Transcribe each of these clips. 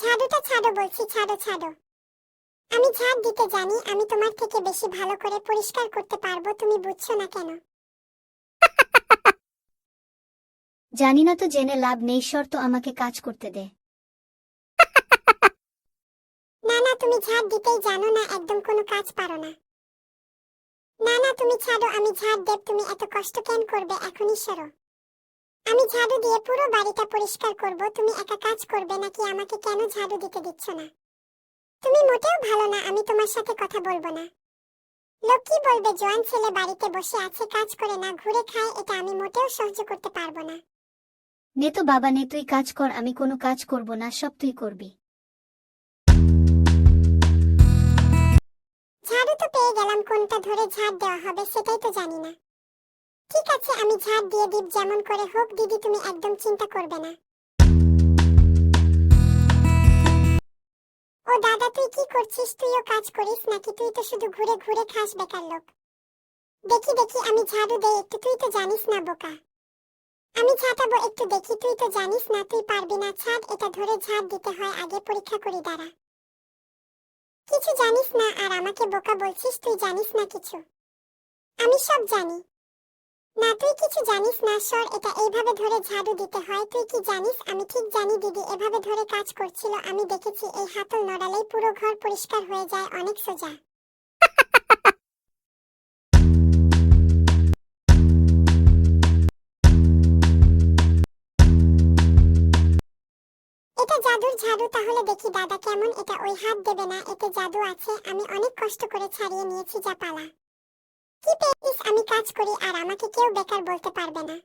ঝাড়ুটা ছাড়ো বলছি, ছাড়ো ছাড়ো। আমি ঝাড় দিতে জানি, আমি তোমার থেকে বেশি ভালো করে পরিষ্কার করতে পারবো, তুমি বুঝছো না কেন? জানি না তো জেনে লাভ নেই, শর্ত আমাকে কাজ করতে দে। না না, তুমি ঝাড় দিতেই জানো না, একদম কোনো কাজ পারো না। না না তুমি ছাড়ো, আমি ঝাড় দেব, তুমি এত কষ্ট কেন করবে, এখনই সরো। আমি ঝাড়ু দিয়ে পুরো বাড়িটা পরিষ্কার করব, তুমি একা কাজ করবে নাকি? আমাকে কেন ঝাড়ু দিতে দিচ্ছ না? তুমি মোটেও ভালো না, আমি তোমার সাথে কথা বলবো না। লোক কি বলবে, জোয়ান ছেলে বাড়িতে বসে আছে, কাজ করে না, ঘুরে খায়, এটা আমি মোটেও সহ্য করতে পারবো না। নে তো বাবা নে, তুই কাজ কর, আমি কোনো কাজ করব না, সব তুই করবি। ঝাড়ু তো পেয়ে গেলাম, কোনটা ধরে ঝাড় দেওয়া হবে সেটাই তো জানি না। ঠিক আছে, আমি ঝাড় দিয়ে দিব, যেমন করে হোক দিদি, তুমি একদম চিন্তা করবে না। ও দাদা, তুই কি করছিস? তুইও কাজ করিস নাকি? তুই তো শুধু ঘুরে ঘুরে খাস, বেকার লোক। দেখি দেখি, আমি ঝাড়ু দেই একটু, তুই তো জানিস না বোকা। আমি ঝাঁটাবো একটু, দেখি, তুই তো জানিস না, তুই পারবি না। ছাদ, এটা ধরে ঝাড় দিতে হয়, আগে পরীক্ষা করি, দাঁড়া। কিছু জানিস না আর আমাকে বোকা বলছিস? তুই জানিস না কিছু? আমি সব জানি। না, তুই কিছু জানিস না, সর, এটা এইভাবে ধরে ঝাড়ু দিতে হয়। তুই কি জানিস? আমি ঠিক জানি, দিদি এভাবে ধরে কাজ করছিল, আমি দেখেছি। এই হাতল নড়ালেই পুরো ঘর পরিষ্কার হয়ে যায়, অনেক সোজা। এটা জাদুর ঝাড়ু, তাহলে দেখি দাদা কেমন। এটা ওই হাত দেবে না, এতে জাদু আছে, আমি অনেক কষ্ট করে ছাড়িয়ে নিয়েছি, যা পালা। কি পেয়েছিস? আমি কাজ করি আর আমাকে কেউ বেকার বলতে পারবে না।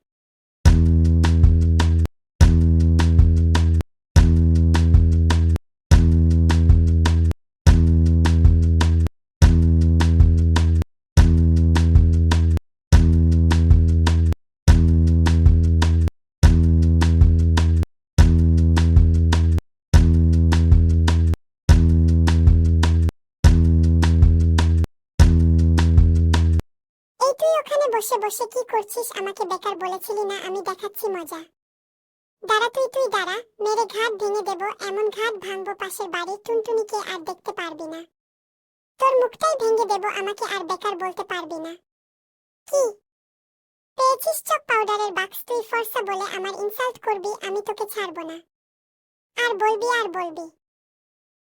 এই তুই ওখানে বসে বসে কি করছিস? আমাকে বেকার বলেছিলি না, আমি দেখাচ্ছি মজা। দাঁড়া, তুই দাঁড়া, মেরে ঘাট ভেঙে দেব, এমন ঘাট ভাঙবো পাশের বাড়ির টুনটুনিকে আর দেখতে পারবি না। তোর মুখটাই ভেঙে দেব, আমাকে আর বেকার বলতে পারবি না। কি পেয়েছিস? চক পাউডারের বাক্স। তুই ফর্সা বলে আমার ইনসাল্ট করবি, আমি তোকে ছাড়বো না। আর বলবি আর বলবি।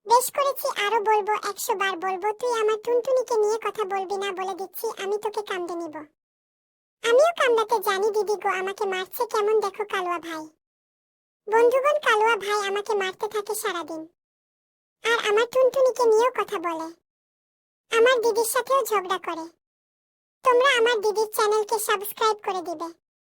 বেশ করেছি, আরো বলবো, 100 বার বলবো। তুই আমার টুনটুনিকে নিয়ে কথা বলবি না, বলে দিচ্ছি, আমি তোকে কামড়ে নিব। আমিও কামড়াতে জানি, দিদি গো আমাকে মারছে কেমন, দেখো কালুয়া ভাই। বন্ধুগণ, কালুয়া ভাই আমাকে মারতে থাকে সারাদিন, আর আমার টুনটুনিকে নিয়েও কথা বলে, আমার দিদির সাথেও ঝগড়া করে। তোমরা আমার দিদির চ্যানেলকে সাবস্ক্রাইব করে দিবে।